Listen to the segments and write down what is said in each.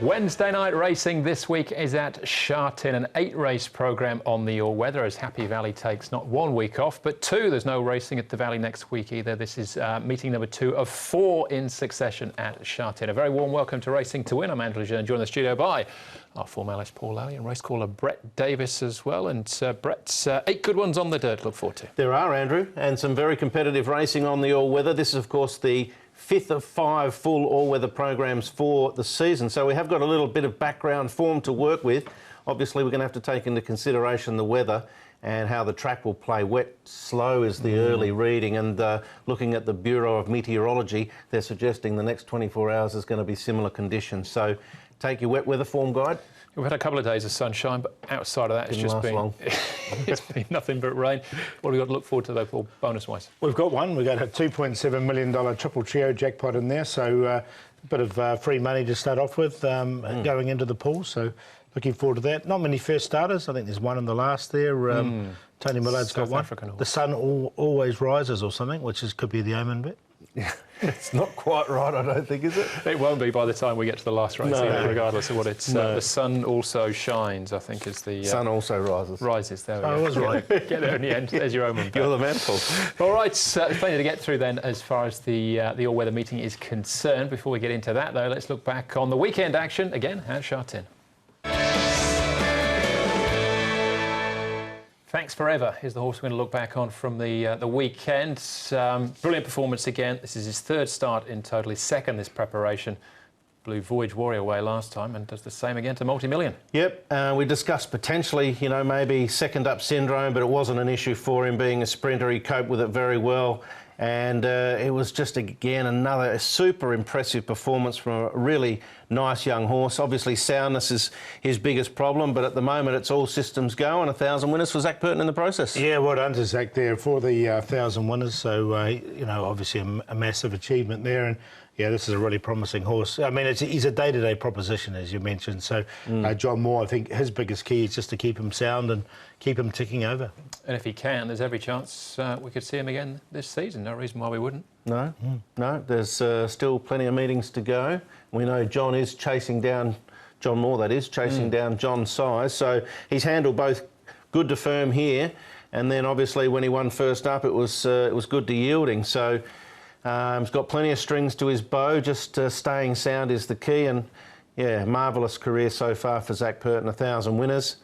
Wednesday night racing this week is at Sha Tin, an 8-race programme on the all-weather as Happy Valley takes not 1 week off, but 2. There's no racing at the Valley next week either. This is meeting number 2 of 4 in succession at Sha Tin. A very warm welcome to Racing to Win. I'm Andrew Lejeune, joined in the studio by our former analyst Paul Lally and race caller Brett Davis as well. And Brett, 8 good ones on the dirt to look forward to. There are, Andrew, and some very competitive racing on the all-weather. This is, of course, the 5th of 5 full all-weather programs for the season. So we have got a little bit of background form to work with. Obviously, we're going to have to take into consideration the weather and how the track will play. Wet, slow is the early reading, and looking at the Bureau of Meteorology, they're suggesting the next 24 hours is going to be similar conditions. So take your wet weather form guide. We've had a couple of days of sunshine, but outside of that, it's just been it's been nothing but rain. What have we got to look forward to, though, Paul, bonus-wise? We've got one. We've got a $2.7 million triple trio jackpot in there, so a bit of free money to start off with going into the pool. So looking forward to that. Not many first starters. I think there's one in the last there. Tony Millard's got one. The sun always rises or something, which could be the omen bit. It's not quite right, I don't think, is it? It won't be by the time we get to the last race, regardless of what it's... The sun also shines, I think, is the... sun also rises. Rises, there we go. I was right. Get there in the end. There's your omen. You're the man, Paul. All right, plenty to get through then as far as the all-weather meeting is concerned. Before we get into that, though, let's look back on the weekend action, again, at Sha Tin. Thanks Forever is the horse we're going to look back on from the weekend. Brilliant performance again. This is his 3rd start in total, his 2nd this preparation. Blew Voyage Warrior away last time and does the same again to multi-million. Yep, we discussed potentially, you know, maybe second-up syndrome, but it wasn't an issue for him being a sprinter. He coped with it very well. And it was just, again, another super impressive performance from a really nice young horse. Obviously, soundness is his biggest problem, but at the moment it's all systems go, and 1,000 winners for Zac Purton in the process. Yeah, well done to Zac there for the 1,000 winners. So, you know, obviously a massive achievement there. And yeah, this is a really promising horse. I mean, he's a day-to-day proposition, as you mentioned. So John Moore, I think his biggest key is just to keep him sound and keep him ticking over. And if he can, there's every chance we could see him again this season. No reason why we wouldn't. No, no, there's still plenty of meetings to go. We know John is chasing down, John Moore that is, chasing down John Size. So he's handled both good to firm here, and then obviously when he won first up, it was good to yielding. So he's got plenty of strings to his bow, just staying sound is the key. And yeah, marvellous career so far for Zac Purton, 1,000 winners.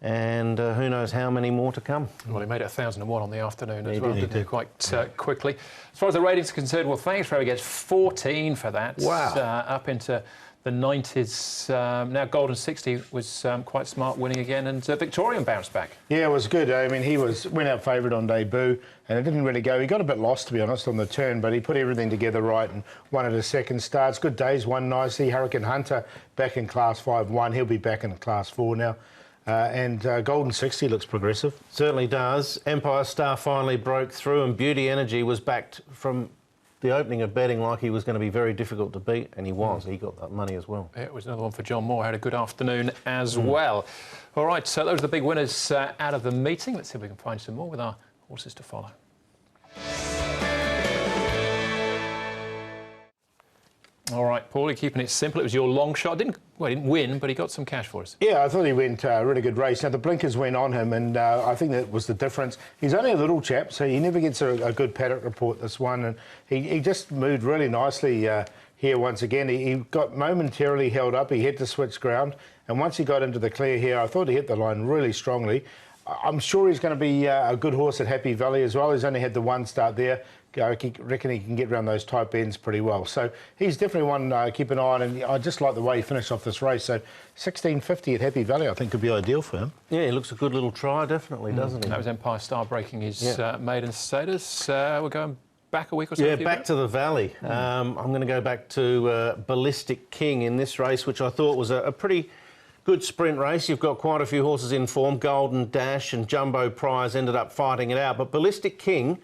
And who knows how many more to come. Well, he made it 1,001 on the afternoon as well, didn't he? Quite quickly. As far as the ratings are concerned, well, Thanks Forever gets 14 for that. Wow. Up into the 90s. Now Golden 60 was quite smart, winning again, and Victorian bounced back. Yeah, it was good. I mean, he went out favourite on debut, and it didn't really go. He got a bit lost, to be honest, on the turn, but he put everything together right and won at his 2nd starts. Good days, won nicely. Hurricane Hunter back in Class 5-1. He'll be back in Class 4 now. And Golden 60 looks progressive. Certainly does. Empire Star finally broke through, and Beauty Energy was backed from the opening of betting like he was going to be very difficult to beat, and he was. He got that money as well. Yeah, it was another one for John Moore. Had a good afternoon as well. All right, so those are the big winners out of the meeting. Let's see if we can find some more with our horses to follow. All right, Paulie, keeping it simple. It was your long shot. He didn't win, but he got some cash for us. Yeah, I thought he went a really good race. Now, the blinkers went on him, and I think that was the difference. He's only a little chap, so he never gets a good paddock report, this one. And he just moved really nicely here once again. He got momentarily held up. He had to switch ground. And once he got into the clear here, I thought he hit the line really strongly. I'm sure he's going to be a good horse at Happy Valley as well. He's only had the one start there. I reckon he can get around those tight bends pretty well. So he's definitely one to keep an eye on, and I just like the way he finished off this race. So 16.50 at Happy Valley I think could be ideal for him. Yeah, he looks a good little try, definitely, doesn't he? That was Empire Star breaking his maiden status. We're going back a week or so? Yeah, back to the Valley. I'm going to go back to Ballistic King in this race, which I thought was a pretty good sprint race. You've got quite a few horses in form. Golden Dash and Jumbo Prize ended up fighting it out. But Ballistic King,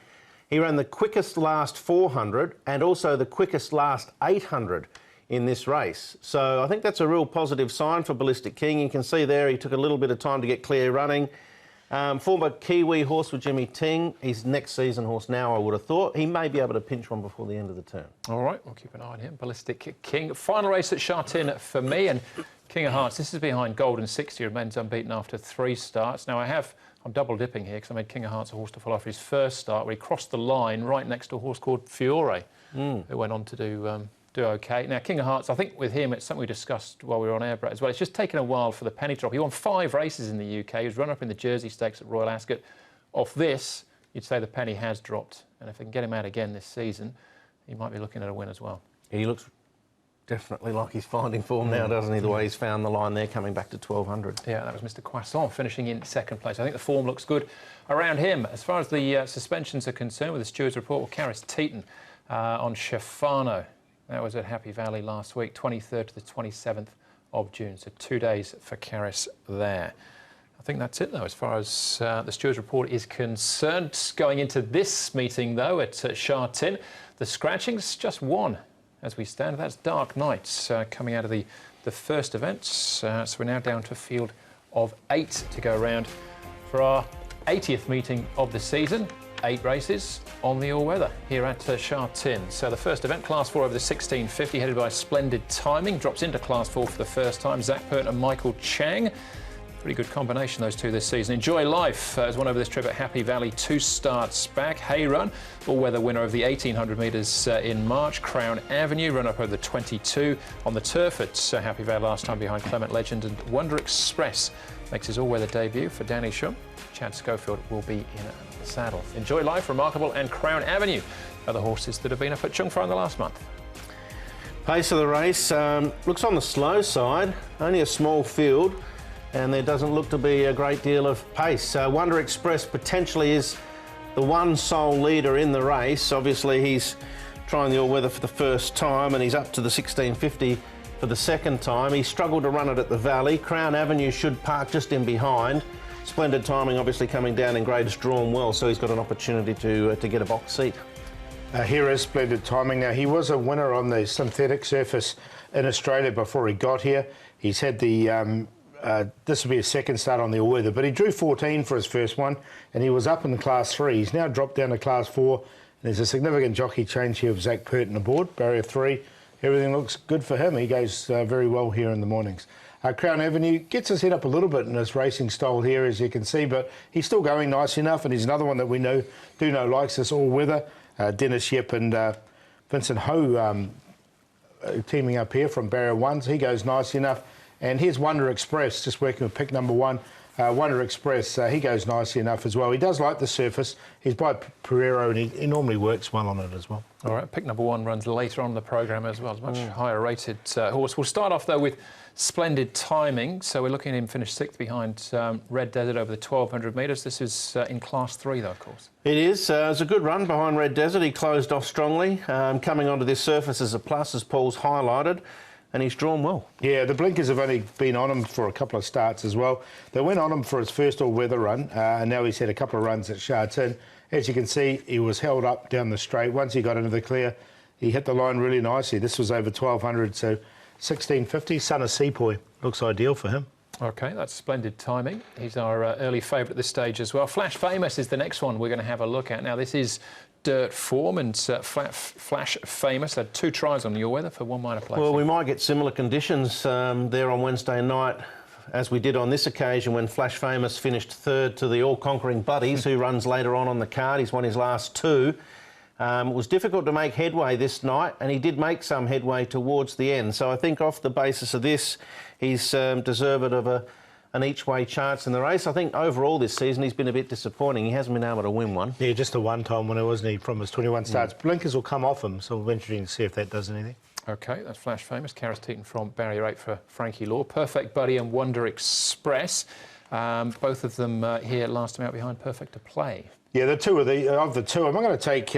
he ran the quickest last 400 and also the quickest last 800 in this race. So I think that's a real positive sign for Ballistic King. You can see there he took a little bit of time to get clear running. Former Kiwi horse with Jimmy Ting. He's next season horse now, I would have thought. He may be able to pinch one before the end of the term. All right, we'll keep an eye on him. Ballistic King. Final race at Sha Tin for me, and King of Hearts. This is behind Golden 60, remains unbeaten after 3 starts. Now, I'm double dipping here because I made King of Hearts a horse to follow after his first start, where he crossed the line right next to a horse called Fiore, who went on to do OK. Now, King of Hearts, I think with him, it's something we discussed while we were on air, Brett, as well. It's just taken a while for the penny drop. He won 5 races in the UK. He was runner-up in the Jersey Stakes at Royal Ascot. Off this, you'd say the penny has dropped. And if they can get him out again this season, he might be looking at a win as well. He looks definitely like he's finding form now, doesn't he? The way he's found the line there, coming back to 1200. Yeah, that was Mr. Croissant finishing in 2nd place. I think the form looks good around him. As far as the suspensions are concerned, with the steward's report, well, Karis Teton on Shefano. That was at Happy Valley last week, 23rd to the 27th of June. So 2 days for Karis there. I think that's it, though, as far as the steward's report is concerned. Going into this meeting, though, at Sha Tin, the scratchings, just 1 as we stand. That's Dark Knights coming out of the first event. So we're now down to a field of 8 to go around for our 80th meeting of the season. 8 races on the all-weather here at Sha Tin. So the first event, Class 4 over the 1650, headed by Splendid Timing, drops into Class 4 for the first time. Zach Pert and Michael Chang. Pretty good combination, those two this season. Enjoy Life has won over this trip at Happy Valley 2 starts back. Hay Run, all-weather winner of the 1800 metres in March. Crown Avenue, run-up over the 22 on the turf at Happy Valley last time behind Clement Legend. And Wonder Express makes his all-weather debut for Danny Shum. Chad Schofield will be in the saddle. Enjoy Life, Remarkable and Crown Avenue are the horses that have been up at Chung Fro in the last month. Pace of the race looks on the slow side, only a small field, and there doesn't look to be a great deal of pace. Wonder Express potentially is the one sole leader in the race. Obviously, he's trying the all-weather for the first time, and he's up to the 1650 for the second time. He struggled to run it at the Valley. Crown Avenue should park just in behind. Splendid Timing obviously coming down in grades, drawn well, so he's got an opportunity to get a box seat. Here is Splendid Timing. Now, he was a winner on the synthetic surface in Australia before he got here. He's had the this will be his second start on the all-weather, but he drew 14 for his first one, and he was up in Class 3. He's now dropped down to Class 4. And there's a significant jockey change here of Zach Pert aboard, barrier 3. Everything looks good for him. He goes very well here in the mornings. Crown Avenue gets his head up a little bit in his racing style here, as you can see, but he's still going nice enough, and he's another one that we do know likes this all-weather. Dennis Yip and Vincent Ho teaming up here from barrier 1, so he goes nice enough. And here's Wonder Express, just working with pick number 1. Wonder Express, he goes nicely enough as well. He does like the surface. He's by Pereiro, and he normally works well on it as well. All right, pick number 1 runs later on in the programme as well. It's a much higher rated horse. We'll start off, though, with Splendid Timing. So we're looking at him finish 6th behind Red Desert over the 1200 metres. This is in Class 3, though, of course. It is. It's a good run behind Red Desert. He closed off strongly. Coming onto this surface as a plus, as Paul's highlighted. And he's drawn well. Yeah, the blinkers have only been on him for a couple of starts as well. They went on him for his first all-weather run, and now he's had a couple of runs at Sha Tin. As you can see, he was held up down the straight. Once he got into the clear, he hit the line really nicely. This was over 1200, so 1650. Son of Sepoy looks ideal for him. OK, that's Splendid Timing. He's our early favourite at this stage as well. Flash Famous is the next one we're going to have a look at. Now, this is dirt form, and Flash Famous had 2 tries on the all-weather for 1 minor place. Well, we might get similar conditions there on Wednesday night as we did on this occasion when Flash Famous finished 3rd to the all-conquering Buddies, who runs later on the card. He's won his last 2. It was difficult to make headway this night, and he did make some headway towards the end. So I think off the basis of this, he's deserved of an each-way chance in the race. I think overall this season he's been a bit disappointing. He hasn't been able to win one. Yeah, just a one-time winner, wasn't he, from his 21 starts. Blinkers will come off him, so we'll be interesting to see if that does anything. OK, that's Flash Famous. Karis Teton from barrier 8 for Frankie Law. Perfect Buddy and Wonder Express. Both of them here last time out behind Perfect to Play. Yeah, the two of the two, I'm not going to take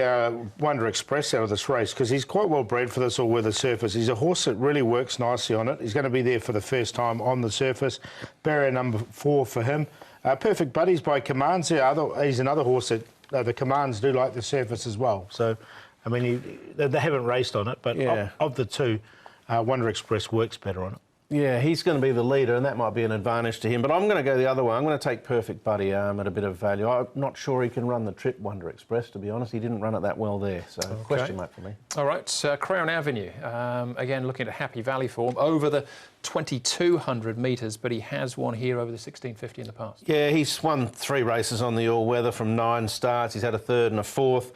Wonder Express out of this race because he's quite well bred for this all-weather surface. He's a horse that really works nicely on it. He's going to be there for the first time on the surface. Barrier number 4 for him. Perfect Buddies by Commands. He's another horse that the Commands do like the surface as well. So, I mean, they haven't raced on it, but yeah, of the two, Wonder Express works better on it. Yeah, he's going to be the leader, and that might be an advantage to him. But I'm going to go the other way. I'm going to take Perfect Buddy at a bit of value. I'm not sure he can run the trip Wonder Express, to be honest. He didn't run it that well there, so question mark for me. All right, Crown Avenue. Again, looking at Happy Valley form over the 2,200 metres, but he has won here over the 1,650 in the past. Yeah, he's won 3 races on the all-weather from 9 starts. He's had a 3rd and a 4th.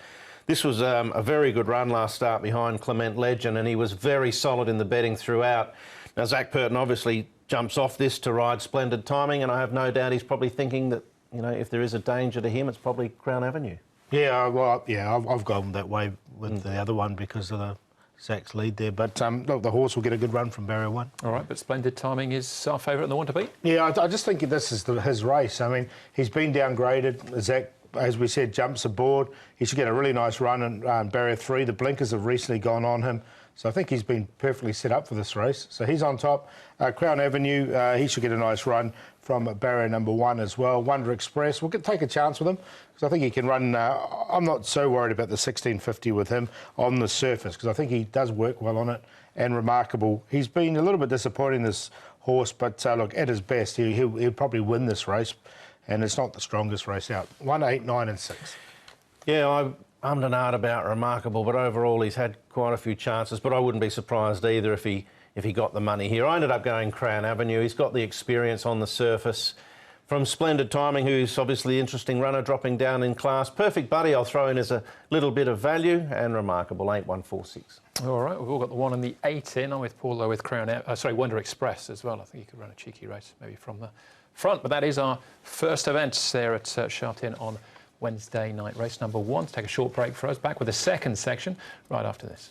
This was a very good run last start behind Clement Legend, and he was very solid in the betting throughout. Now, Zach Purton obviously jumps off this to ride Splendid Timing, and I have no doubt he's probably thinking that, you know, if there is a danger to him, it's probably Crown Avenue. Yeah, well, yeah, I've gone that way with the other one because of Zach's lead there. But look, the horse will get a good run from barrier 1. All right, but Splendid Timing is our favourite and the one to beat? Yeah, I just think this is his race. I mean, he's been downgraded. Zach, as we said, jumps aboard. He should get a really nice run in barrier 3. The blinkers have recently gone on him. So I think he's been perfectly set up for this race. So he's on top. Crown Avenue, he should get a nice run from barrier number 1 as well. Wonder Express, we'll take a chance with him because I think he can run. I'm not so worried about the 1,650 with him on the surface because I think he does work well on it. And Remarkable, he's been a little bit disappointing, this horse, but look, at his best, he'll probably win this race. And it's not the strongest race out. 1, 8, 9 and 6. Yeah, I'm an art about Remarkable, but overall he's had quite a few chances. But I wouldn't be surprised either if he got the money here. I ended up going Crown Avenue. He's got the experience on the surface. From Splendid Timing, who's obviously an interesting runner, dropping down in class. Perfect Buddy I'll throw in as a little bit of value, and Remarkable 8, 1, 4, 6. All right, we've all got the 1 and the 8 in. I'm with Paul though with Wonder Express as well. I think he could run a cheeky race maybe from the front. But that is our first event there at Sha Tin on Wednesday night. Race number 1. To take a short break for us. Back with the second section right after this.